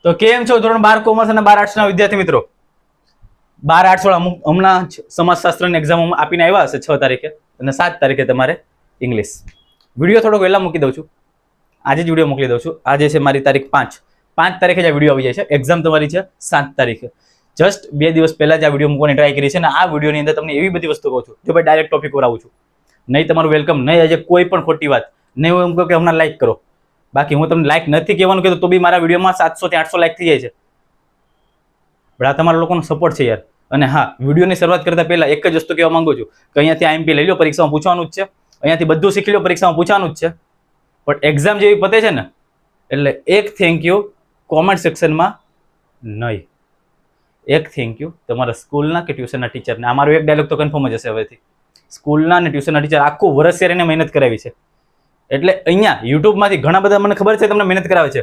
તો કેમ છો ધોરણ 12 કોમર્સ અને 12 આર્ટ્સના વિદ્યાર્થી મિત્રો? 12 આર્ટ્સ વાળા હમણાં સમાજશાસ્ત્રની એક્ઝામ આપીને આવ્યા હશે 6 તારીખે અને 7 તારીખે તમારે ઇંગ્લિશ. વિડીયો થોડોક વહેલા મૂકી દઉં છું, આજે જ વિડીયો મોકલી દઉં છું. આજે છે મારી તારીખ 5 તારીખે જ આ વિડીયો આવી જાય છે. એક્ઝામ તમારી છે 7 તારીખે. જસ્ટ 2 દિવસ પહેલા જ આ વિડીયો મૂકવાની ટ્રાય કરી છે અને આ વિડીયોની અંદર તમને એવી બધી વસ્તુ કહું છું જો ભાઈ ડાયરેક્ટ ટોપિક પર આવું છું. નહીં તમારું વેલકમ, નહીં આજે કોઈ પણ ખોટી વાત, નહીં હું એમ કહું કે હમણાં લાઈક કરો. બાકી હું તમને લાઈક નથી કહેવાનું કહેતો તો બી મારા વિડીયોમાં 700 થી 800 લાઈક થઈ જાય છે. પણ આ તમારા લોકોનો સપોર્ટ છે યાર. અને હા, વિડીયોની શરૂઆત કરતા પહેલા એક જ વસ્તુ કહેવા માંગુ છું કે અહીંયાથી આઈએમપી લઈ લો, પરીક્ષામાં પૂછવાનું જ છે. અહીંયાથી બધું શીખી લો, પરીક્ષામાં પૂછવાનું જ છે. પણ એક્ઝામ જેવી પતે છે ને એટલે એક થેન્ક યુ કોમેન્ટ સેક્શનમાં નહીં, એક થેન્ક યુ તમારા સ્કૂલના કે ટ્યુશનના ટીચરને. આ મારો એક ડાયલોગ તો કન્ફર્મ જ હશે હવેથી. સ્કૂલના અને ટ્યુશનના ટીચર આખું વર્ષ એને મહેનત કરાવી છે. એટલે અહીંયા યુટ્યુબમાંથી ઘણા બધા મને ખબર છે તમને મહેનત કરાવે છે.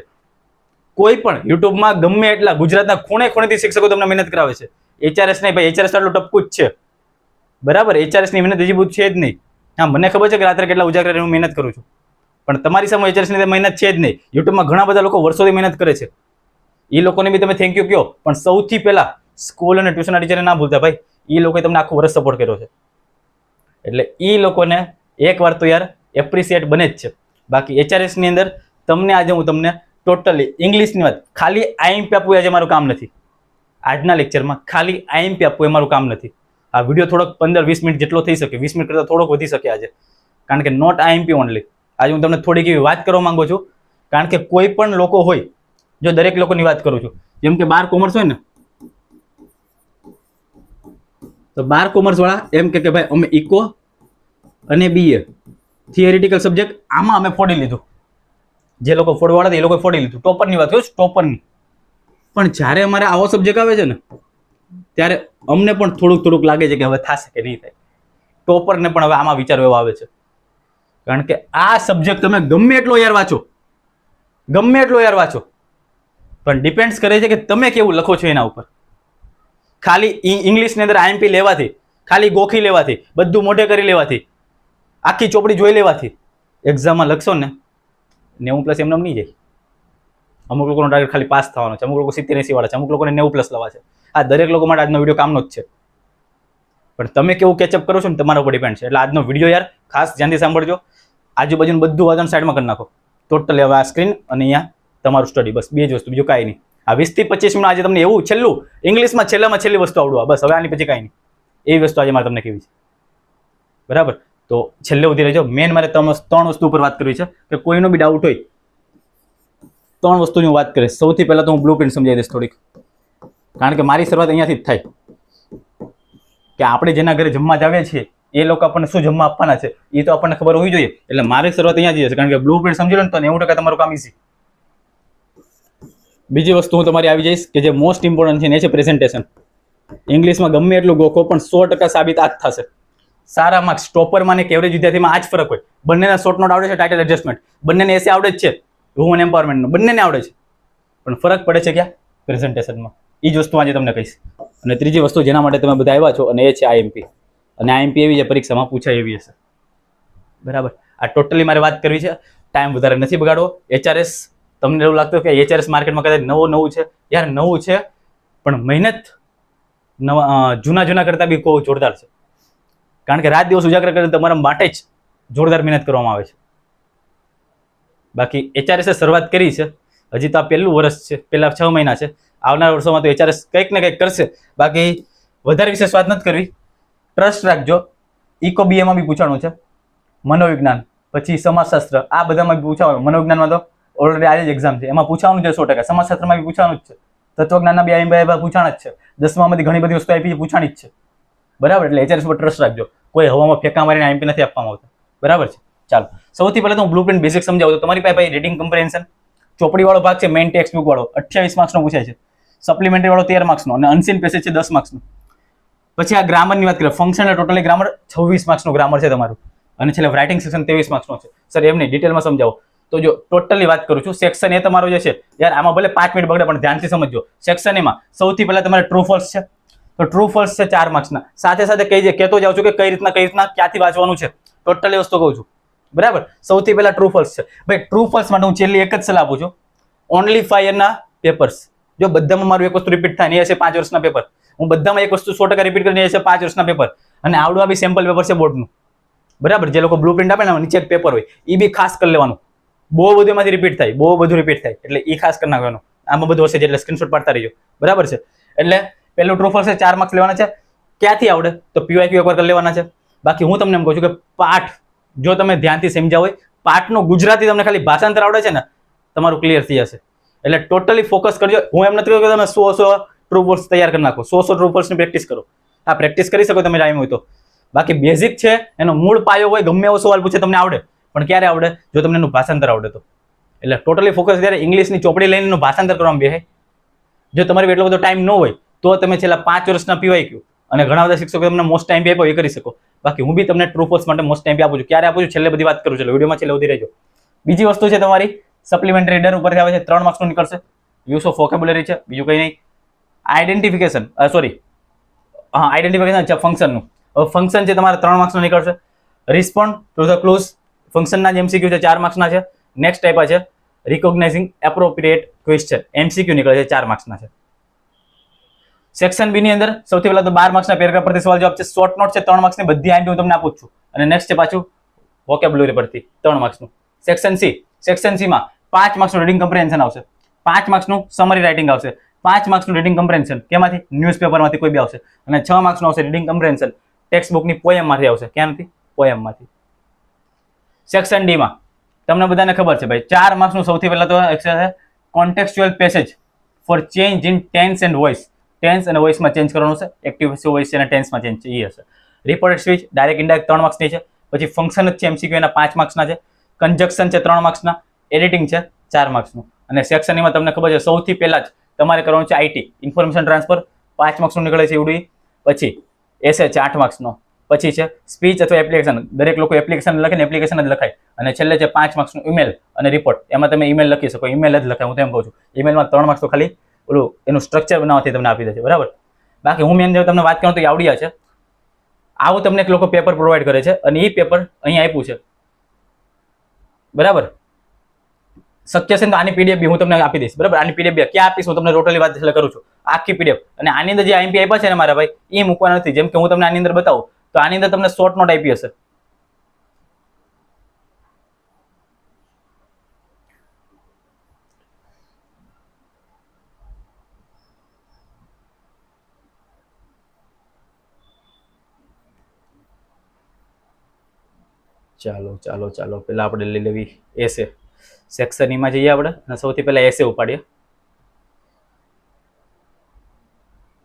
કોઈ પણ યુટ્યુબમાં ગમે એટલા ગુજરાતના ખૂણે ખૂણેથી શિક્ષકો તમને મહેનત કરાવે છે. એચઆરએસ નહીં ભાઈ, એચઆરએસ આટલું ટપકું જ છે, બરાબર. એચઆરએસ ની મહેનત હજી બહુ છે જ નહીં. હા, મને ખબર છે કે રાત્રે કેટલા ઉજાગરા કરીને હું મહેનત કરું છું, પણ તમારી સામે એચઆરએસ ની મહેનત છે જ નહીં. યુટ્યુબમાં ઘણા બધા લોકો વર્ષોથી મહેનત કરે છે, એ લોકોને બી તમે થેન્ક યુ કહો. પણ સૌથી પહેલા સ્કૂલ અને ટ્યુશનના ટીચરને ના ભૂલતા ભાઈ, એ લોકોએ તમને આખું વર્ષ સપોર્ટ કર્યો છે. એટલે એ લોકોને એકવાર તો યાર એપ્રિસિએટ બને જ છે. બાકી એચઆરએસ ની અંદર તમને આજે હું તમને ટોટલી ઇંગ્લિશની વાત, ખાલી આઈએમપી આપવું આજે મારું કામ નથી. આજના લેક્ચરમાં ખાલી આઈએમપી આપવું એ મારું કામ નથી. આ વિડીયો થોડોક 15-20 મિનિટ જેટલો થઈ શકે, 20 મિનિટ કરતાં થોડોક વધી શકે આજે, કારણ કે નોટ આઈએમપી ઓનલી. આજે હું તમને થોડીક એવી વાત કરવા માંગુ છું, કારણ કે કોઈ પણ લોકો હોય, જો દરેક લોકોની વાત કરું છું, જેમ કે 12 કોમર્સ હોય ને, તો 12 કોમર્સ વાળા એમ કે ભાઈ અમે ઇકો અને બીએ થિયરિટિકલ સબ્જેક્ટ આમાં અમે ફોડી લીધું. જે લોકો ફોડવાળા હતા એ લોકો ફોડી લીધું. ટોપરની વાત કરું છું, ટોપરની. પણ જ્યારે અમારે આવો સબ્જેક્ટ આવે છે ને ત્યારે અમને પણ થોડુંક લાગે છે કે હવે થશે કે નહીં થાય. ટોપરને પણ હવે આમાં વિચારો એવો આવે છે, કારણ કે આ સબ્જેક્ટ તમે ગમે એટલો યાર વાંચો, પણ ડિપેન્ડ્સ કરે છે કે તમે કેવું લખો છો એના ઉપર. ખાલી ઇંગ્લિશની અંદર આઈએમપી લેવાથી, ખાલી ગોખી લેવાથી, બધું મોઢે કરી લેવાથી, આખી ચોપડી જોઈ લેવાથી એક્ઝામમાં લખશો ને 90+ એમને નહીં જાય. અમુક લોકોનો ટાર્ગેટ ખાલી પાસ થવાનો છે, અમુક લોકો 70-80 વાળા છે, અમુક લોકોને 90+ લાવવા છે. આ દરેક લોકો માટે આજનો વિડીયો કામનો જ છે. પણ તમે કેવું કેચઅપ કરો છો ને તમારા ઉપર ડિપેન્ડ છે. એટલે આજનો વિડીયો યાર ખાસ ધ્યાનથી સાંભળજો. આજુબાજુનું બધું વાંચન સાઈડમાં કરી નાખો ટોટલી. હવે આ સ્ક્રીન અને અહીંયા તમારું સ્ટડી, બસ 2 જ વસ્તુ, બીજું કાંઈ નહીં. આ 20 થી 25 મિનિટ આજે તમને એવું છેલ્લું ઇંગ્લિશમાં છેલ્લી વસ્તુ આવડવા, બસ હવે આની પછી કાંઈ નહીં. એવી વસ્તુ આજે મારે તમને કહેવી છે, બરાબર. તો છેલ્લે ઉધી રહેજો. મેન મારે 3 વસ્તુ ઉપર વાત કરવી છે કે કોઈનો બી ડાઉટ હોય 3 વસ્તુની હું વાત કરીશ. સૌથી પહેલા તો હું બ્લુપ્રિન્ટ સમજાવી દઈશ થોડીક, કારણ કે મારી શરૂઆત અહીંયાથી જ થાય કે આપણે જેના ઘરે જમવા જાવીએ છીએ એ લોકો આપણને શું જમવા આપવાના છે એ તો આપણને ખબર હોવી જોઈએ. એટલે મારી શરૂઆત અહીંયાથી હશે, કારણ કે બ્લુપ્રિન્ટ સમજી લો ને તો 90% તમારું કામ ઈઝી. બીજી વસ્તુ હું તમારી આવી જઈશ કે જે મોસ્ટ ઇમ્પોર્ટન્ટ છે એ છે પ્રેઝન્ટેશન. ઇંગ્લિશમાં ગમે એટલું ગોખો પણ 100% સાબિત આ જ થશે. સારા માર્ક્સ ટોપરમાં ને એવરેજ વિદ્યાર્થીમાં આ જ ફરક હોય. બંનેના શોર્ટ નોટ આવડે છે, ટાઇટલ એડજસ્ટમેન્ટ, બંનેને એસે આવડે જ છે, વુમન એમ્પાવરમેન્ટનો બંનેને આવડે છે. પણ ફરક પડે છે ક્યાં? પ્રેઝન્ટેશનમાં. એ જ વસ્તુ આજે તમને કહીશ. અને ત્રીજી વસ્તુ જેના માટે તમે બધા આવ્યા છો અને એ છે આઈએમપી. અને આઈએમપી એવી છે પરીક્ષામાં પૂછાય એવી હશે, બરાબર. આ ટોટલી મારે વાત કરવી છે, ટાઈમ વધારે નથી બગાડવો. એચઆરએસ તમને એવું લાગતું કે એચઆરએસ માર્કેટમાં કદાચ નવું છે, યાર નવું છે, પણ મહેનત જૂના કરતાં બી બહુ જોરદાર છે. કારણ કે રાત દિવસ ઉજાગરા કરીને તમારા માટે જ જોરદાર મહેનત કરવામાં આવે છે. બાકી એચઆરએસ શરૂઆત કરી છે, હજી તો આ પહેલું વર્ષ છે, પહેલા 6 મહિના છે. આવનાર વર્ષોમાં તો એચઆરએસ કંઈક ને કંઈક કરશે. બાકી વધારે વિશેષ વાત નથી કરવી. ટ્રસ્ટ રાખજો. ઇકો બીએમાં બી પૂછવાનું છે, મનોવિજ્ઞાન, પછી સમાજશાસ્ત્ર, આ બધામાં બી પૂછવાનું. મનોવિજ્ઞાનમાં તો ઓલરેડી આજે જ એક્ઝામ છે, એમાં પૂછવાનું છે 100%. સમાજશાસ્ત્રમાં બી પૂછવાનું જ છે, તત્વજ્ઞાનના બી આઈએમપી પૂછાણા જ છે, 10મામાંથી ઘણી બધી વસ્તુ આપી પૂછાણી જ છે, બરાબર. એટલે એચઆરએસ પર ટ્રસ્ટ રાખજો. કોઈ હવામાં ફેંકા મારીને આઈએમપી નથી આપવામાં આવતા, બરાબર છે. ચાલો, સૌથી પહેલા તો હું બ્લુપ્રિન્ટ બેઝિક સમજાવું. તો તમારી પાસે રીડિંગ કમ્પ્રેહેન્શન ચોપડી વાળો ભાગ છે, મેઇન ટેક્સ્ટ બુક વાળો 28 માર્ક્સનો પૂછાય છે, સપ્લિમેન્ટરી વાળો 13 માર્ક્સનો અને અનસીન પેસેજ છે 10 માર્ક્સનો. પછી આ ગ્રામરની વાત કરીએ, ફંક્શન ટોટલી ગ્રામર 26 માર્ક્સનું ગ્રામર છે તમારું, અને છેલ્લે રાઇટિંગ સેક્શન 23 માર્ક્સનો છે. સર એમની ડિટેલમાં સમજાવો. તો જો ટોટલી વાત કરું છું, સેક્શન એ તમારો જે છે યાર, આમાં ભલે 5 મિનિટ બગડે પણ ધ્યાનથી સમજજો. સેક્શન એમાં સૌથી પહેલા તમારે ટ્રુ ફોલ્સ છે, તો ટ્રુ ફોલ્સ છે 4 માર્ક્સના. સાથે કહેતો જાઉં છું કે કઈ રીતના ક્યાંથી વાંચવાનું છે, ટોટલી વસ્તુ કહું છું, બરાબર. સૌથી પહેલા ટ્રુ ફોલ્સ છે ભાઈ. ટ્રુ ફોલ્સ માટે હું છેલ્લી એક જ સલાહ આપું છું, ઓનલી 5 યરના પેપર્સ. જો બધામાં મારું એક વસ્તુ રિપીટ થાય ને એ હશે 5 વર્ષના પેપર. હું બધામાં એક વસ્તુ 100% રિપીટ કરીને એ હશે 5 વર્ષના પેપર. અને આવડું આ બી સેમ્પલ પેપર છે બોર્ડનું. બરાબર, જે લોકો બ્લુ પ્રિન્ટ આપે ને નીચે એક પેપર હોય એ બી ખાસ કરી લેવાનું. બહુ બધું એમાંથી રિપીટ થાય, બહુ બધું રિપીટ થાય, એટલે એ ખાસ કરી નાખવાનું. આમાં બધું હશે એટલે સ્ક્રીનશોટ પાડતા રહીજો. બરાબર છે. એટલે પેલું ટ્રુ ફોલ્સ છે, 4 માર્ક્સ લેવાના છે. ક્યાંથી આવડે તો PYQ એકવાર કરી લેવાના છે. બાકી હું તમને એમ કહું છું કે પાઠ જો તમે ધ્યાનથી સમજ્યા હોય, પાઠનું ગુજરાતી તમને ખાલી ભાષાંતર આવડે છે ને, તમારું ક્લિયર થઈ જશે. એટલે ટોટલી ફોકસ કરજો. હું એમ નથી કહ્યું કે તમે 100 ટ્રુ ફોલ્સ તૈયાર કરી નાખો, 100 ટ્રુ ફોલ્સની પ્રેક્ટિસ કરો. આ પ્રેક્ટિસ કરી શકો તમે ટાઈમ હોય તો. બાકી બેઝિક છે, એનો મૂળ પાયો હોય, ગમે એવો સવાલ પૂછે તમને આવડે. પણ ક્યારે આવડે? જો તમને એનું ભાષાંતર આવડે તો. એટલે ટોટલી ફોકસ ત્યારે ઇંગ્લિશની ચોપડી લઈને એનું ભાષાંતર કરવામાં બેહે. જો તમારી એટલો બધો ટાઈમ ન હોય તો તમે છેલ્લા 5 વર્ષના PYQ અને ઘણા બધા શિક્ષકો તમને મોસ્ટ ટાઈમ આપ્યો એ કરી શકો. બાકી હું બી તમને ટ્રુ ફોલ્સ માટે મોસ્ટ ટાઈમ આપું છું. ક્યારે આપું છું? છેલ્લે બધી વાત કરું છું. વિડીયોમાં છેલ્લે સુધી રહેજો. બીજી વસ્તુ છે તમારી સપ્લિમેન્ટરી રીડર ઉપરથી આવે છે, 3 માર્ક્સનું નીકળશે. યુઝ ઓફ વોકેબ્યુલરી છે, બીજું કંઈ નહીં. આઈડેન્ટિફિકેશન, આઈડેન્ટિફિકેશન છે ફંક્શનનું. હવે ફંક્શન છે તમારે 3 માર્ક્સનું નીકળશે. રિસ્પોન્ડ ટુ ધ ક્લુઝ ફંક્શનના જ MCQ છે, 4 માર્ક્સના છે. નેક્સ્ટ ટાઈપ છે રિકોગ્નાઇઝિંગ એપ્રોપ્રિએટ ક્વેશ્ચન, MCQ નીકળે છે, 4 માર્ક્સના છે. સેક્શન બી ની અંદર સૌથી પહેલા તો 12 માર્ક્સના પેરેગ્રાફ પરથી સવાલ જવાબ છે. શોર્ટ નોટ છે 3 માર્ક્સની, બધી આઈડી હું તમને આપું છું. અને નેક્સ્ટ છે પાછું વોકેબ્યુલરી પરથી 3 માર્ક્સનું. સેક્શન સી માં 5 માર્ક્સનું રીડિંગ કમ્પ્રેહેન્શન આવશે, 5 માર્ક્સનું સમરી રાઇટિંગ આવશે, 5 માર્ક્સનું રીડિંગ કમ્પ્રેહેન્શન કેમાંથી? ન્યૂઝપેપરમાંથી કોઈ બી આવશે. અને 6 માર્ક્સનું આવશે રીડિંગ કમ્પ્રેહેન્શન ટેક્સ્ટ બુકની પોએમમાંથી આવશે. ક્યાંથી? પોએમમાંથી. સેક્શન ડી માં તમને બધાને ખબર છે ભાઈ, 4 માર્ક્સનું સૌથી પહેલા તો છે contextual passage for change in tense and voice. Tense અને વોઇસમાં ચેન્જ કરવાનું છે. એક્ટિવ વોઇસ છે અને ટેન્સમાં ચેન્જ છે, એ હશે. રિપોર્ટેડ સ્પીચ ડાયરેક્ટ ઇનડાયરેક્ટ 3 માર્ક્સની છે. પછી ફંક્શન જ છે MCQ એના 5 માર્ક્સના છે. કન્જક્શન છે 3 માર્ક્સના. એડિટિંગ છે 4 માર્ક્સનું. અને સેક્શન એમાં તમને ખબર છે સૌથી પહેલા જ તમારે કરવાનું છે IT ઇન્ફોર્મેશન ટ્રાન્સફર, 5 માર્ક્સનું નીકળે છે એવડી. પછી એસે છે 8 માર્ક્સનો. પછી છે સ્પીચ અથવા એપ્લિકેશન, દરેક લોકો એપ્લિકેશન લખે ને એપ્લિકેશન જ લખાય. અને છેલ્લે છે 5 માર્ક્સનું ઈમેલ અને રિપોર્ટ, એમાં તમે ઈમેલ લખી શકો, ઈમેલ જ લખાય. હું તો એમ કહું છું ઈમેલમાં 3 માર્ક્સ તો ખાલી ઓલું એનું સ્ટ્રક્ચર બનાવવાથી તમને આપી દેશે. બરાબર. બાકી હું મેન તમને વાત કરું તો એ આવડ્યા છે. આવું તમને એક લોકો પેપર પ્રોવાઈડ કરે છે અને એ પેપર અહીંયા આપ્યું છે. બરાબર. શક્ય છે તો આની PDF બી હું તમને આપી દઈશ. બરાબર. આની PDF ક્યાં આપીશ હું તમને ટોટલી વાત કરું છું. આખી PDF. અને આની અંદર જે IMP આપ્યા છે ને મારા ભાઈ, એ મૂકવાના નથી. જેમ કે હું તમને આની અંદર બતાવું તો આની અંદર તમને શોર્ટ નોટ આપી હશે. ચાલો પેલા આપણે લઈ લેવી એસે. સેક્શન ઈમાં જઈએ આપણે અને સૌથી પહેલા એસે ઉપાડીએ.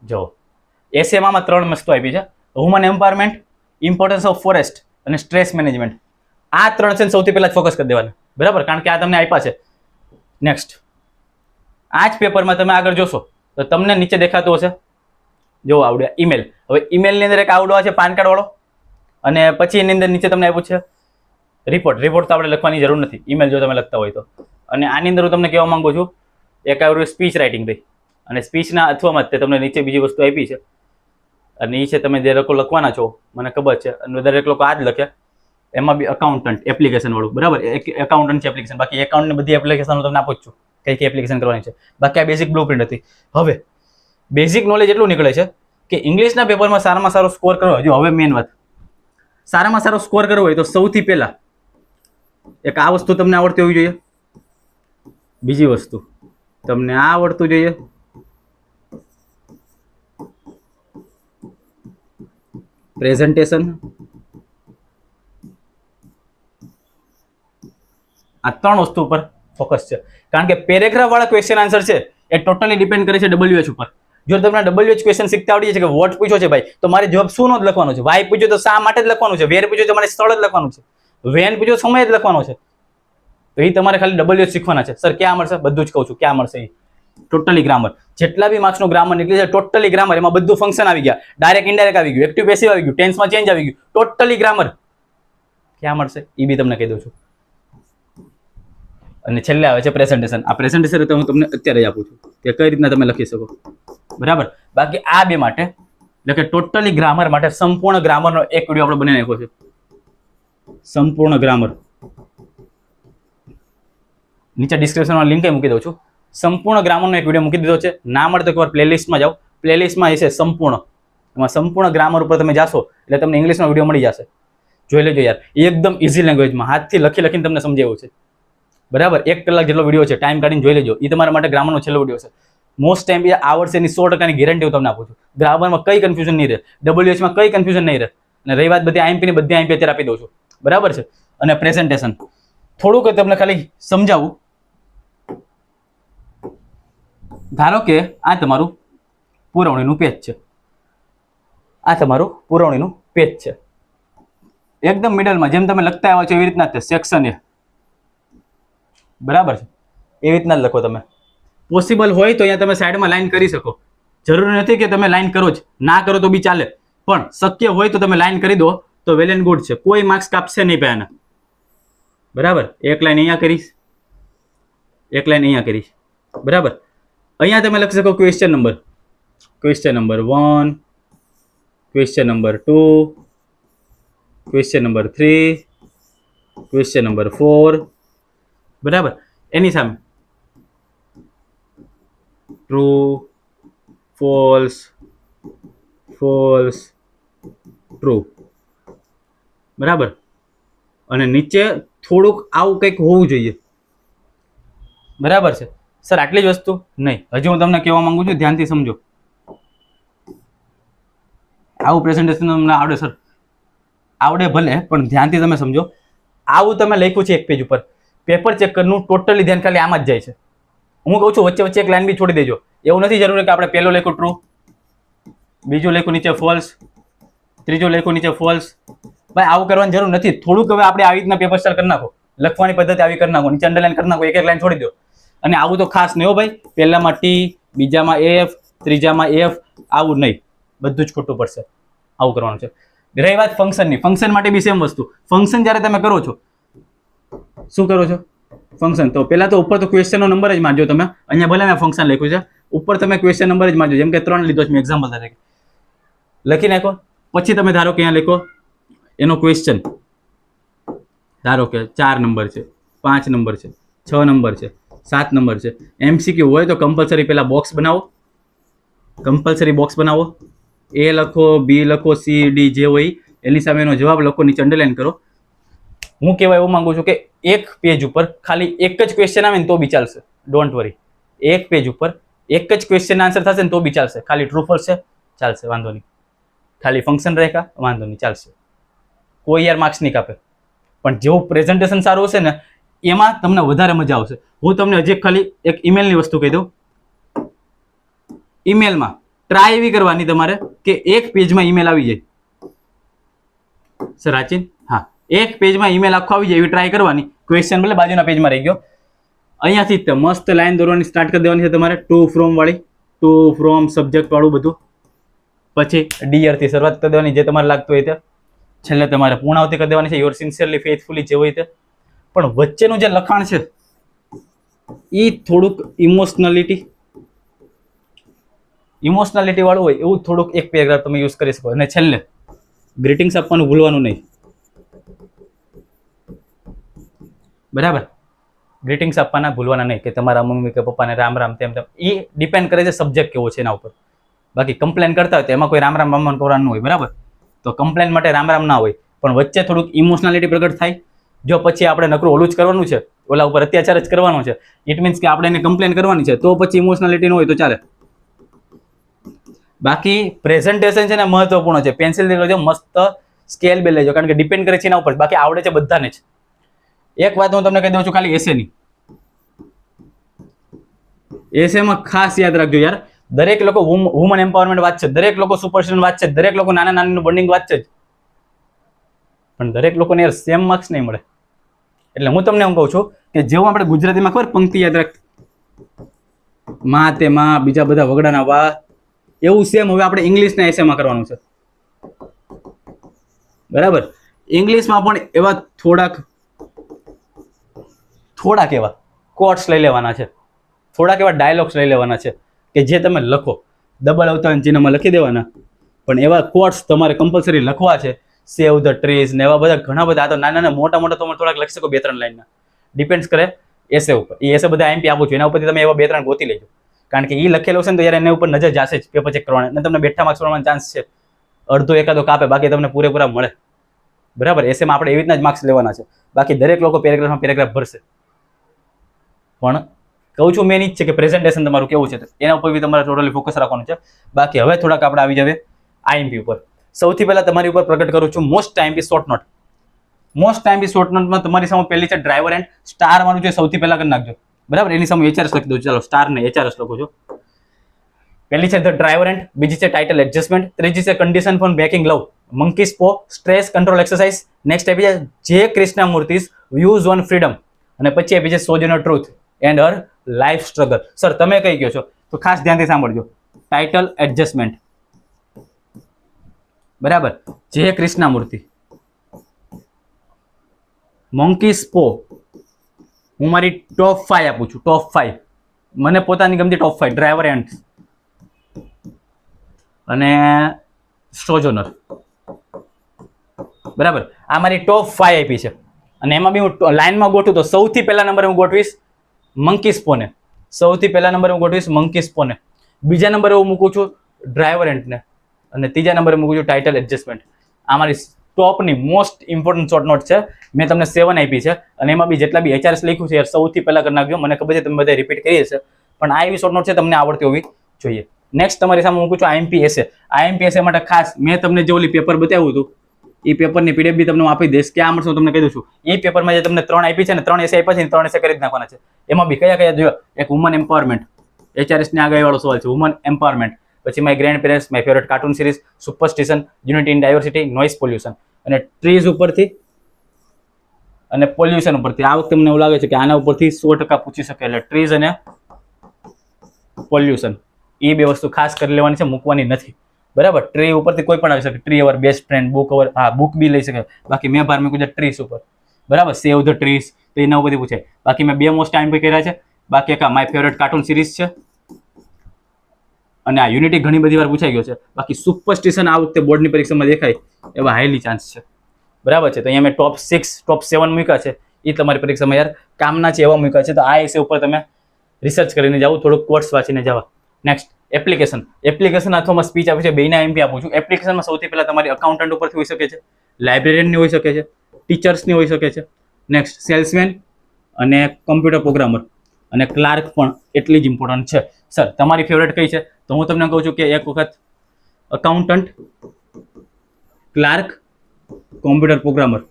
જો એસેમાં 3 વસ્તુ આપી છે: woman empowerment, importance of forest અને સ્ટ્રેસ મેનેજમેન્ટ. આ 3 છે સૌથી પહેલા ફોકસ કરી દેવાના. બરાબર, કારણ કે આ તમને આપ્યા છે. નેક્સ્ટ આ જ પેપરમાં તમે આગળ જોશો તો તમને નીચે દેખાતું હશે, જો આવડ્યા ઈમેલ. હવે ઈમેલની અંદર એક આવડો છે પાન કાર્ડ વાળો, અને પછી એની અંદર નીચે તમને આપ્યું છે રિપોર્ટ તો આપણે લખવાની જરૂર નથી, ઈમેલ જો તમે લખતા હોય તો. અને આની અંદર હું તમને કહેવા માંગુ છું, એક આવ્યું સ્પીચ રાઇટિંગ રહી, અને સ્પીચના અથવામાં જ તમને નીચે બીજી વસ્તુ આપી છે. અને એ છે તમે જે લોકો લખવાના છો, મને ખબર છે, અને દરેક લોકો આ જ લખે. એમાં બી અકાઉન્ટન્ટ એપ્લિકેશન વાળું. બરાબર, એકાઉન્ટન્ટ છે એપ્લિકેશન. બાકી એકાઉન્ટની બધી એપ્લિકેશન હું તમને આપું જ છું, કઈ એપ્લિકેશન કરવાની છે. બાકી આ બેઝિક બ્લુ પ્રિન્ટ હતી. હવે બેઝિક નોલેજ એટલું નીકળે છે કે ઇંગ્લિશના પેપરમાં સારામાં સારો સ્કોર કરવો. જો હવે મેઇન વાત, સારામાં સારો સ્કોર કરવો હોય તો સૌથી પહેલા એક આ વસ્તુ તમને આવડતી હોવી જોઈએ. બીજી વસ્તુ તમને આ આવડતું જોઈએ. પ્રેઝન્ટેશન. આ 3 વસ્તુ ઉપર ફોકસ છે, કારણ કે પેરેગ્રાફ વાળા ક્વેશ્ચન આન્સર છે એ ટોટલી ડિપેન્ડ કરે છે WH ઉપર. જો તમને WH ક્વેશ્ચન શીખતા આવડી છે કે વોટ પૂછ્યો છે ભાઈ, તો મારે જવાબ શું નો જ લખવાનો છે. વાય પૂછ્યો તો શા માટે જ લખવાનું છે. વેર પૂછ્યો તો મારે સ્થળ જ લખવાનું છે. વેન પૂછ્યો સમય જ લખવાનો છે. તો એ તમારે ખાલી WH શીખવાના છે. સર ક્યાં મળશે? બધું જ કહું છું ક્યાં મળશે. ટોટલી ગ્રામર, જેટલા બી માર્ક્સનું ગ્રામર નીકળી છે ટોટલી ગ્રામર. એમાં બધું ફંક્શન આવી ગયા, ડાયરેક્ટ ઇનડાયરેક્ટ આવી ગયું, એક્ટિવ પેસિવ આવી ગયું, ટેન્સમાં ચેન્જ આવી ગયું, ટોટલી ગ્રામર. ક્યાં મળશે એ બી તમને કહી દઉં છું. અને છેલ્લે આવે છે પ્રેઝન્ટેશન. આ પ્રેઝન્ટેશન તો હું તમને અત્યારે આપું છું કે કઈ રીતના તમે લખી શકો. બરાબર. બાકી આ બે માટે એટલે કે ટોટલી ગ્રામર માટે સંપૂર્ણ ગ્રામરનો એક વિડીયો આપણે બનાવી નાખ્યો છે. સંપૂર્ણ ગ્રામર નીચે ડિસ્ક્રિપ્શનમાં લિંક મૂકી દઉં છું. સંપૂર્ણ ગ્રામરનો એક વિડીયો મૂકી દીધો છે. ના મળે તો એકવાર પ્લેલિસ્ટમાં જાઓ. પ્લેલિસ્ટમાં હશે સંપૂર્ણ, એમાં સંપૂર્ણ ગ્રામર ઉપર તમે જાશો એટલે તમને ઇંગ્લિશનો વિડીયો મળી જશે. જોઈ લેજો યાર, એકદમ ઇઝી લેંગ્વેજમાં હાથથી લખીને તમને સમજાવ્યું છે. બરાબર, 1 કલાક જેટલો વિડીયો છે, ટાઈમ કાઢીને જોઈ લેજો. એ તમારા માટે ગ્રામરનો છેલ્લો વિડીયો છે. મોસ્ટ ટાઈમ એ આવડશે એની 100%ની ગેરંટી હું તમને આપું છું. ગ્રામરમાં કઈ કન્ફ્યુઝન નહીં રહે, WH માં કઈ કન્ફ્યુઝન નહીં રહે. અને રહી વાત બધી IMP ની બધી IMP અત્યારે આપી દઉં છું. બરાબર છે. અને પ્રેઝન્ટેશન થોડુંક તમને ખાલી સમજાવું. ધારો કે આ તમારું પુરવણીનું પેજ છે, આ તમારું પુરવણીનું પેજ છે. એકદમ મિડલમાં જેમ તમે લખતા આવ્યા છો એવી રીતના જ સેક્શન એ. બરાબર છે, એવી રીતના જ લખો તમે. પોસિબલ હોય તો અહીંયા તમે સાઈડમાં લાઈન કરી શકો. જરૂરી નથી કે તમે લાઈન કરો જ, ના કરો તો બી ચાલે, પણ શક્ય હોય તો તમે લાઈન કરી દો તો વેલ એન્ડ ગુડ છે. કોઈ માર્ક્સ કાપશે નહીં પહેલાના. બરાબર, એક લાઈન અહીંયા કરીશ, એક લાઈન અહીંયા કરીશ. બરાબર, અહીંયા તમે લખી શકો question number 1, question number 2, question number 3, question number 4. બરાબર, એની સામે ટ્રુ, ફોલ્સ, ફોલ્સ, ટ્રુ. બરાબર, અને નીચે થોડુંક આવું કંઈક હોવું જોઈએ. બરાબર છે સર, આટલી જ વસ્તુ નહીં, હજી હું તમને કહેવા માંગુ છું, ધ્યાનથી સમજો. આવું પ્રેઝન્ટેશન તમને આવડે સર? આવડે ભલે, પણ ધ્યાનથી તમે સમજો. આવું તમે લખ્યું છે એક પેજ ઉપર, પેપર ચેક કરનું ટોટલી ધ્યાન ખાલી આમાં જ જાય છે. હું કહું છું વચ્ચે વચ્ચે એક લાઈન બી છોડી દેજો. એવું નથી જરૂરી કે આપણે પહેલો લખ્યું ટ્રુ, બીજું લખ્યું નીચે ફોલ્સ, ત્રીજું લખ્યું નીચે ફોલ્સ. ભાઈ આવું કરવાની જરૂર નથી. થોડુંક હવે આપણે આવી રીતના પેપર સ્ટાઇલ કરી નાખો, લખવાની પદ્ધતિ આવી કરી નાખો, નીચે અંડરલાઈન કરી નાખો, એક એક લાઈન છોડી દો. અને આવું તો ખાસ નહીં હો ભાઈ, પહેલામાં T, બીજામાં F, ત્રીજામાં F, આવું નહીં, બધું જ ખોટું પડશે. આવું કરવાનું છે. રહી વાત ફંક્શનની, ફંક્શન માટે બી સેમ વસ્તુ. ફંક્શન જ્યારે તમે કરો છો, શું કરો છો? ફંક્શન તો પહેલા તો ઉપર તો ક્વેશ્ચનનો નંબર જ માનજો તમે. અહીંયા ભલે મેં ફંક્શન લખ્યું છે, ઉપર તમે ક્વેશ્ચન નંબર જ માનજો. જેમ કે 3 લીધો છે મેં એક્ઝામ્પલ તરીકે, લખી નાખો. પછી તમે ધારો કે અહીંયા લખો એનો ક્વેશ્ચન, ધારો કે 4 નંબર છે, 5 નંબર છે, 6 નંબર છે, 7 નંબર છે. MCQ હોય તો કમ્પલસરી પહેલા બોક્સ બનાવો, કમ્પલસરી બોક્સ બનાવો. A લખો, B લખો, C, D જે હોય એની સામે એનો જવાબ લખો, નીચે અંડરલાઈન કરો. હું કહેવા એવું માંગુ છું કે એક પેજ ઉપર ખાલી એક જ ક્વેશ્ચન આવે ને તો બી ચાલશે. ડોન્ટ વરી, એક પેજ ઉપર એક જ ક્વેશ્ચન આન્સર થશે ને તો બી ચાલશે. ખાલી ટ્રુ ફોલ્સ છે ચાલશે, વાંધો નહીં. ખાલી ફંક્શન રેખા, વાંધો નહીં, ચાલશે. કોઈ યાર માર્ક્સ નહીં કાપે. પણ જેવું પ્રેઝન્ટેશન સારું હશે ને એમાં તમને વધારે મજા આવશે. હું તમને હજી ખાલી એક ઈમેલની વસ્તુ કહી દઉં. ઈમેલમાં ટ્રાય એવી કરવાની તમારે કે એક પેજમાં ઈમેલ આવી જાય. સર રાચિન, હા, એક પેજમાં ઈમેલ આખો આવી જાય એવી ટ્રાય કરવાની. ક્વેશ્ચન ભલે બાજુના પેજમાં રહી ગયો. અહીંયાથી જ મસ્ત લાઈન દોરવાની સ્ટાર્ટ કરી દેવાની છે તમારે. ટુ ફ્રોમ વાળી, ટુ ફ્રોમ સબ્જેક્ટ વાળું બધું. પછી ડિયર થી શરૂઆત કરી દેવાની જે તમારે લાગતું હોય તે. છેલ્લે તમારે પૂર્ણાવતી કરી દેવાની છે, યોર સિન્સિયરલી ફેથફુલી જે હોય તે. પણ વચ્ચેનું જે લખાણ છે એ થોડુંક ઇમોશનાલિટી વાળું હોય એવું થોડુંક એક પેરેગ્રાફ તમે યુઝ કરી શકો. અને છેલ્લે ગ્રીટિંગ્સ આપવાનું ભૂલવાનું નહીં. બરાબર, ગ્રીટિંગ્સ આપવાના ભૂલવાના નહીં કે તમારા મમ્મી કે પપ્પાને રામ રામ તેમ તેમ. એ ડિપેન્ડ કરે છે સબ્જેક્ટ કેવો છે એના ઉપર. બાકી કમ્પ્લેન કરતા હોય તો એમાં કોઈ રામ રામ મામન કરવાનું હોય. બરાબર, તો કમ્પ્લેન માટે રામ રામ ના હોય, પણ વચ્ચે થોડુંક ઇમોશનાલિટી પ્રગટ થાય. જો પછી આપણે નકરું ઓલું જ કરવાનું છે, ઓલા ઉપર અત્યાચાર જ કરવાનો છે, ઇટ મીન્સ કે આપણે એને કમ્પ્લેન કરવાની છે, તો પછી ઇમોશનાલિટી ન હોય તો ચાલે. બાકી પ્રેઝન્ટેશન છે ને મહત્વપૂર્ણ છે. પેન્સિલથી કરજો, મસ્ત સ્કેલ બે લેજો, કારણ કે ડિપેન્ડ કરે છે એના ઉપર. બાકી આવડે છે બધાને જ. એક વાત હું તમને કહી દઉં છું ખાલી એસેની. એસેમાં ખાસ યાદ રાખજો યાર, દરેક લોકો વુમન એમ્પાવરમેન્ટ વાંચશે, દરેક લોકો સુપરસ્ટિશન વાંચશે, દરેક લોકો નાના નાનાનું બોન્ડિંગ વાંચશે જ, પણ દરેક લોકોને યાર સેમ માર્ક્સ નહીં મળે. એટલે હું તમને એમ કહું છું કે જેવું આપણે ગુજરાતીમાં ખબર પંક્તિ યાદ રાખ, માં તે માં, બીજા બધા વગડાના વા, એવું સેમ હવે આપણે ઇંગ્લિશના એસેમાં કરવાનું છે. બરાબર, ઇંગ્લિશમાં પણ એવા થોડાક એવા કોટ્સ લઈ લેવાના છે, થોડાક એવા ડાયલોગ્સ લઈ લેવાના છે કે જે તમે લખો, ડબલ અવતરણ ચિહ્નમાં લખી દેવાના. પણ એવા કોટ્સ તમારે કમ્પલસરી લખવા છે. સેવ ધ ટ્રીઝ ને એવા બધા ઘણા બધા. આ તો નાના નાના મોટા મોટા તમે થોડાક લખી શકો, 2-3 લાઈનના. ડિપેન્ડ્સ કરે એસે ઉપર. એ એસે બધા આઈએમપી આપું છું, એના ઉપરથી તમે એવા 2-3 ગોતી લેજો, કારણ કે એ લખેલું છે ને તો યાર એના ઉપર નજર જશે જ પેપર ચેક કરવાના, અને તમને બેઠા માર્ક્સ મળવાનો ચાન્સ છે. અડધો એકાદો કાપે, બાકી તમને પૂરેપૂરા મળે. બરાબર, એસેમાં આપણે એવી રીતના જ માર્ક્સ લેવાના છે. બાકી દરેક લોકો પેરેગ્રાફમાં પેરેગ્રાફ ભરશે, પણ કહું છું મેન ઈ જ છે કે પ્રેઝન્ટેશન તમારું કેવું છે એના ઉપર બી તમારે ટોટલી ફોકસ રાખવાનું છે. બાકી હવે થોડાક આપણે આવી જાવે આઈએમપી ઉપર. સૌથી પહેલા તમારી ઉપર પ્રગટ કરું છું most IMP short note. Most IMP short નોટમાં તમારી સામે પહેલી છે ડ્રાઈવર એન્ડ સ્ટાર વાળું છે, સૌથી પહેલા કરી નાખજો. બરાબર, એની સામે એચઆરએસ લખી દઉં. ચાલો સ્ટાર ને એચઆરએસ લખું છું. પહેલી છે ધ ડ્રાઈવર એન્ડ, બીજી છે ટાઇટલ એડજસ્ટમેન્ટ, ત્રીજી છે કન્ડિશન ફોર બેકિંગ લવ, મંકી સ્પો, સ્ટ્રેસ કંટ્રોલ એક્સરસાઇઝ. નેક્સ્ટ આપી છે જે કૃષ્ણામૂર્તિસ વ્યૂઝ ઓન ફ્રીડમ, અને પછી આપી છે સોજનર truth and her life struggle. Sir તમે કઈ કહો છો તો ખાસ ધ્યાનથી સાંભળજો. ટાઇટલ એડજસ્ટમેન્ટ, બરાબર, જે કૃષ્ણામૂર્તિ, મંકી સ્પો, હું મારી ટોપ 5 આપું છું, ટોપ 5 મને પોતાની ગમતી ટોપ 5. ડ્રાઈવર એન્ડ અને સોજનર, બરાબર, આ મારી ટોપ 5 આપી છે. અને એમાં બી હું લાઈનમાં ગોઠું તો સૌથી પહેલા નંબરે હું ગોઠવીશ મંકી સ્પોને. સૌથી પહેલા નંબરે હું ગોઠવીશ મંકી સ્પોને. બીજા નંબરે હું મૂકું છું ડ્રાઈવર એન્ડને, અને ત્રીજા નંબરે મૂકું છું ટાઇટલ એડજસ્ટમેન્ટ. આ મારી ટોપની મોસ્ટ ઇમ્પોર્ટન્ટ શોર્ટ નોટ છે. મેં તમને 7 આપી છે, અને એમાં બી જેટલા બી એચઆરએસ લખ્યું છે યાર સૌથી પહેલા કરી નાખજો. મને ખબર છે તમે બધા રિપીટ કરી હશે, પણ આ એવી શોર્ટ નોટ છે તમને આવડતી હોવી જોઈએ. નેક્સ્ટ તમારી સામે મૂકું છું આઈએમપી એસે. આઈએમપી એસે માટે ખાસ મેં તમને જે ઓલી પેપર બતાવ્યું હતું એ પેપરની પીડીએફ બી તમને આપી દઈશ. ક્યાં મળશે હું તમને કહી દઉં છું. એ પેપરમાં જે તમને 3 આપી છે ને, 3 એસે આપ્યા છે, 3 એસે કરી જ નાખવાના છે. એમાં બી કયા કયા જોયો? એક વુમન એમ્પાવરમેન્ટ, એચઆરએસ ની આગળ વાળો સવાલ છે, વુમન એમ્પાવરમેન્ટ. પછી my grandparents, my favourite cartoon series, superstition, unity in diversity, noise pollution, અને ટ્રીઝ ઉપરથી અને પોલ્યુશન ઉપરથી. આ વખતે મને એવું લાગે છે કે આના ઉપરથી 100% પૂછી શકે, એટલે ટ્રીઝ અને પોલ્યુશન એ બે વસ્તુ ખાસ કરી લેવાની છે, મૂકવાની નથી. બરાબર, ટ્રી ઉપરથી કોઈ પણ આવી શકે. Tree our best friend, book our, હા બુક બી લઈ શકે. બાકી મેં ભાર મૂક્યું છે ટ્રીસ ઉપર, બરાબર, સેવ ધ ટ્રીસ, તો એના ઉપરથી પૂછે. બાકી મેં 2 મોસ્ટ આઈએમપી કર્યા છે. બાકી એક માય ફેવરેટ કાર્ટૂન સિરીઝ છે, અને આ યુનિટી ઘણી બધી વાર પૂછાઈ ગયો છે. બાકી સુપરસ્ટિશન આ વખતે બોર્ડની પરીક્ષામાં દેખાય એવા હાઈલી ચાન્સ છે. બરાબર છે, તો અહીંયા મેં ટોપ 6 ટોપ 7 મૂક્યા છે. એ તમારી પરીક્ષામાં યાર કામના છે એવા મૂક્યા છે. તો આ એસે ઉપર તમે રિસર્ચ કરીને જાઓ, થોડુંક કોર્સ વાંચીને જવા. Next application. એપ્લિકેશન અથવામાં સ્પીચ આપી છે, બેના એમપી આપું છું. એપ્લિકેશનમાં સૌથી પહેલા તમારી અકાઉન્ટન્ટ ઉપરથી હોઈ શકે છે, લાઇબ્રેરિયનની હોઈ શકે છે, ટીચર્સની હોઈ શકે છે. નેક્સ્ટ સેલ્સમેન અને કોમ્પ્યુટર પ્રોગ્રામર અને ક્લાર્ક પણ એટલી જ ઇમ્પોર્ટન્ટ છે. સર તમારી ફેવરેટ કઈ છે? તો હું તમને કહું છું કે એક વખત અકાઉન્ટન્ટ, ક્લાર્ક, કોમ્પ્યુટર પ્રોગ્રામર,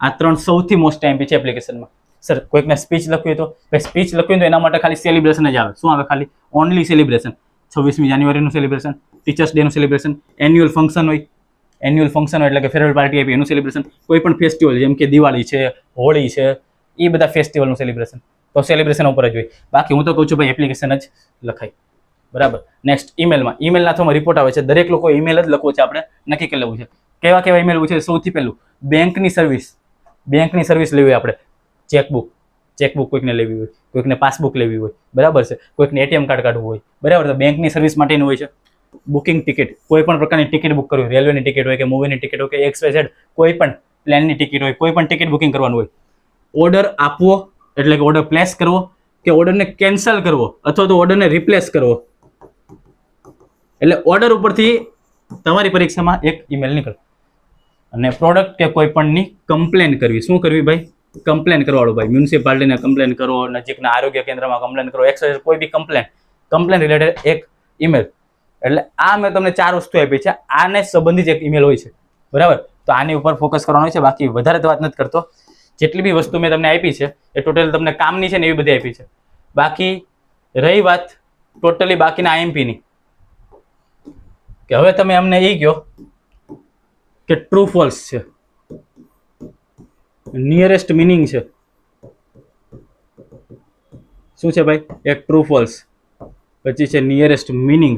આ 3 સૌથી મોસ્ટ એમપી છે એપ્લિકેશનમાં. સર કોઈકને સ્પીચ લખવી તો સ્પીચ લખવી તો એના માટે ખાલી સેલિબ્રેશન જ આવે. શું આવે? ખાલી ઓનલી સેલિબ્રેશન. 26મી જાન્યુઆરીનું સેલિબ્રેશન, ટીચર્સ ડેનું સેલિબ્રેશન, એન્યુઅલ ફંક્શન હોય, એન્યુઅલ ફંક્શન હોય એટલે કે ફેરવેલ પાર્ટી આપી એનું સેલિબ્રેશન, કોઈ પણ ફેસ્ટિવલ જેમ કે દિવાળી છે, હોળી છે, એ બધા ફેસ્ટિવલનું સેલિબ્રેશન, તો સેલિબ્રેશન ઉપર જ હોય. બાકી હું તો કહું છું ભાઈ એપ્લિકેશન જ લખાય. બરાબર. નેક્સ્ટ ઈમેલમાં. ઈમેલના થ્રુમાં રિપોર્ટ આવે છે. દરેક લોકો ઈમેલ જ લખવું છે, આપણે નક્કી કરી લેવું છે. કેવા કેવા ઈમેલ છે? સૌથી પહેલું બેંકની સર્વિસ. બેંકની સર્વિસ લેવી હોય આપણે, ચેકબુક કોઈકને લેવી હોય, કોઈકને પાસબુક લેવી હોય, બરાબર છે, કોઈકને એટીએમ કાર્ડ કાઢવું હોય, બરાબર, તો બેંકની સર્વિસ માટેનું હોય છે. બુકિંગ ટિકિટ, કોઈ પણ પ્રકારની ટિકિટ બુક કરવી, રેલવેની ટિકિટ હોય કે મૂવીની ટિકિટ હોય કે XYZ કોઈ પણ પ્લેનની ટિકિટ હોય, કોઈ પણ ટિકિટ બુકિંગ કરવાનું હોય. ઓર્ડર આપવો એટલે કે ઓર્ડર પ્લેસ કરવો, કે ઓર્ડરને કેન્સલ કરવો અથવા તો ઓર્ડરને રિપ્લેસ કરવો, એટલે ઓર્ડર ઉપરથી તમારી પરીક્ષામાં એક ઈમેલ નીકળે. અને પ્રોડક્ટ કે કોઈ પણની કમ્પ્લેન કરવી. શું કરવી ભાઈ? કમ્પ્લેન કરવાળું ભાઈ. મ્યુનિસિપાલિટીને કમ્પ્લેન કરો, નજીકના આરોગ્ય કેન્દ્રમાં કમ્પ્લેન કરો, XYZ કોઈ બી કમ્પ્લેન રિલેટેડ એક ઈમેલ. એટલે આ મેં તમને 4 વસ્તુ આપી છે, આને સંબંધિત એક ઈમેલ હોય છે. બરાબર, તો આની ઉપર ફોકસ કરવાનો હોય છે. બાકી વધારે તો વાત નથી કરતો. જેટલી બી વસ્તુ મેં તમને આપી છે એ ટોટલ તમને કામની છે ને એવી બધી આપી છે. બાકી રહી વાત ટોટલી બાકીના આઈએમપીની, કે હવે તમે અમને એ કહો કે ટ્રુ ફોલ્સ છે, નિયરેસ્ટ મિનિંગ છે. શું છે ભાઈ? એક ટ્રુ ફોલ્સ, પછી છે નિયરેસ્ટ મિનિંગ.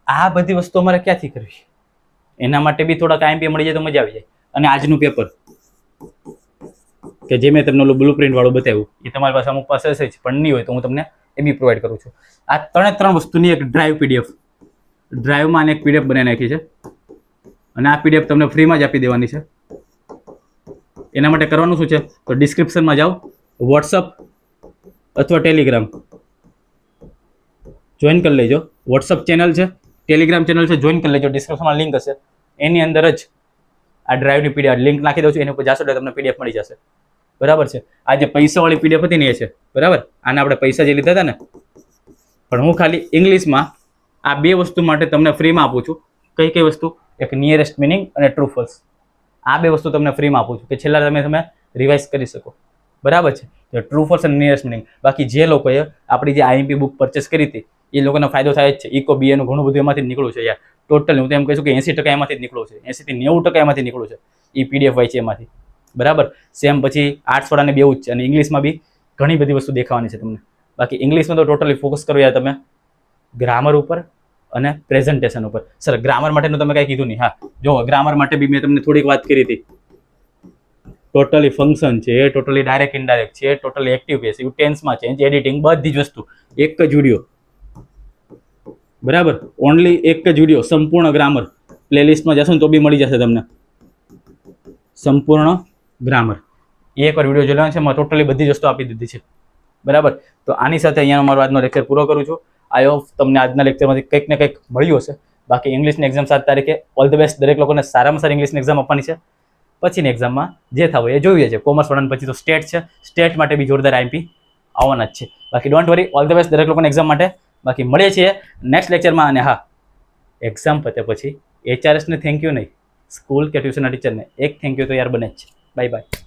આ બધી વસ્તુ અમારે ક્યાંથી કરવી? એના માટે બી થોડાક આઈએમપી મળી જાય તો મજા આવી જાય. અને આજનું પેપર કે જે મેં તમને બ્લુ પ્રિન્ટ વાળું બતાવ્યું એ તમારી પાસે અમુક પાસે હશે જ, પણ નહીં હોય તો હું તમને એ બી પ્રોવાઈડ કરું છું. આ 3 વસ્તુની એક ડ્રાઈવ PDF, ડ્રાઈવમાં એક PDF બનાવી નાખી છે, અને આ PDF તમને ફ્રીમાં જ આપી દેવાની છે. એના માટે કરવાનું શું છે? તો ડિસ્ક્રિપ્શનમાં જાઓ, વોટ્સઅપ અથવા ટેલિગ્રામ જોઈન કરી લેજો. વોટ્સઅપ ચેનલ છે, ટેલિગ્રામ ચેનલ છે, જોઈન કરી લેજો. ડિસ્ક્રિપ્શનમાં લિંક હશે, એની અંદર જ આ ડ્રાઈવની પીડીએફ લિંક નાખી દઉં છું, એની ઉપર જાશો એટલે તમને પીડીએફ મળી જશે. બરાબર છે. આ જે પૈસાવાળી પીડીએફ હતી ને એ છે, બરાબર. આના આપણે પૈસા જે લીધા હતા ને, પણ હું ખાલી ઇંગ્લિશમાં આ બે વસ્તુ માટે તમને ફ્રીમાં આપું છું. કઈ કઈ વસ્તુ? એક નિયરેસ્ટ મિનિંગ અને ટ્રુ ફોલ્સ. આ બે વસ્તુ તમને ફ્રીમાં આપું છું કે છેલ્લા તમે રિવાઇઝ કરી શકો. બરાબર છે. તો ટ્રુ ફોલ્સ અને નિયરેસ્ટ મિનિંગ. બાકી જે લોકોએ આપણી જે આઈએમપી બુક પરચેસ કરી હતી એ લોકોનો ફાયદો થાય જ છે. ઇકો બીએનું ઘણું બધું એમાંથી નીકળ્યું છે યાર. ટોટલ હું તો એમ કહીશું કે 80% એમાંથી જ નીકળ્યું છે. 80 થી 90% એમાંથી નીકળ્યું છે. એ પીડીએફ વાંચી એમાંથી. બરાબર. સેમ પછી આર્ટ્સ વાળાને બે જ છે અને ઇંગ્લિશમાં બી ઘણી બધી વસ્તુ દેખાવાની છે તમને. બાકી ઇંગ્લિશમાં તો ટોટલી ફોકસ કરો યાર તમે ગ્રામર ઉપર અને પ્રેઝન્ટેશન ઉપર. સર ગ્રામર માટેનું તમે કાંઈ કીધું નહીં. હા જો ગ્રામર માટે બી મેં તમને થોડીક વાત કરી હતી. ટોટલી ફંક્શન છે, ટોટલી ડાયરેક્ટ ઇનડાયરેક્ટ છે, ટોટલી એક્ટિવ પેસિવ, ટેન્સમાં ચેન્જ, એડિટિંગ, બધી જ વસ્તુ એક જ વિડીયો. બરાબર. ઓનલી એક જ વિડીયો સંપૂર્ણ ગ્રામર. પ્લેલિસ્ટમાં જશો ને તો બી મળી જશે તમને સંપૂર્ણ ગ્રામર. એકવાર વિડીયો જોઈ લેવાનો છે, એમાં ટોટલી બધી જ વસ્તુ આપી દીધી છે. બરાબર. તો આની સાથે અહીંયા મારો આજનો લેક્ચર પૂરો કરું છું. આઈ હોપ તમને આજના લેક્ચરમાંથી કંઈક ને કંઈક મળ્યું હશે. બાકી ઇંગ્લિશની એક્ઝામ 7 તારીખે. All the best. દરેક લોકોને સારામાં સારી ઇંગ્લિશની એક્ઝામ આપવાની છે. પછીની એક્ઝામમાં જે થવું એ જોઈએ છે. કોમર્સ વાળાને પછી તો સ્ટેટ છે. સ્ટેટ માટે બી જોરદાર આઈએમપી આવવાના જ છે. બાકી don't worry. All the best દરેક લોકોને એક્ઝામ માટે. બાકી મળીએ છીએ નેક્સ્ટ લેક્ચરમાં. અને હા, એક્ઝામ પતે પછી HRSને થેન્ક યુ નહીં, સ્કૂલ કે ટ્યુશનના ટીચરને એક થેન્ક યુ તો યાર બને જ છે. Bye bye.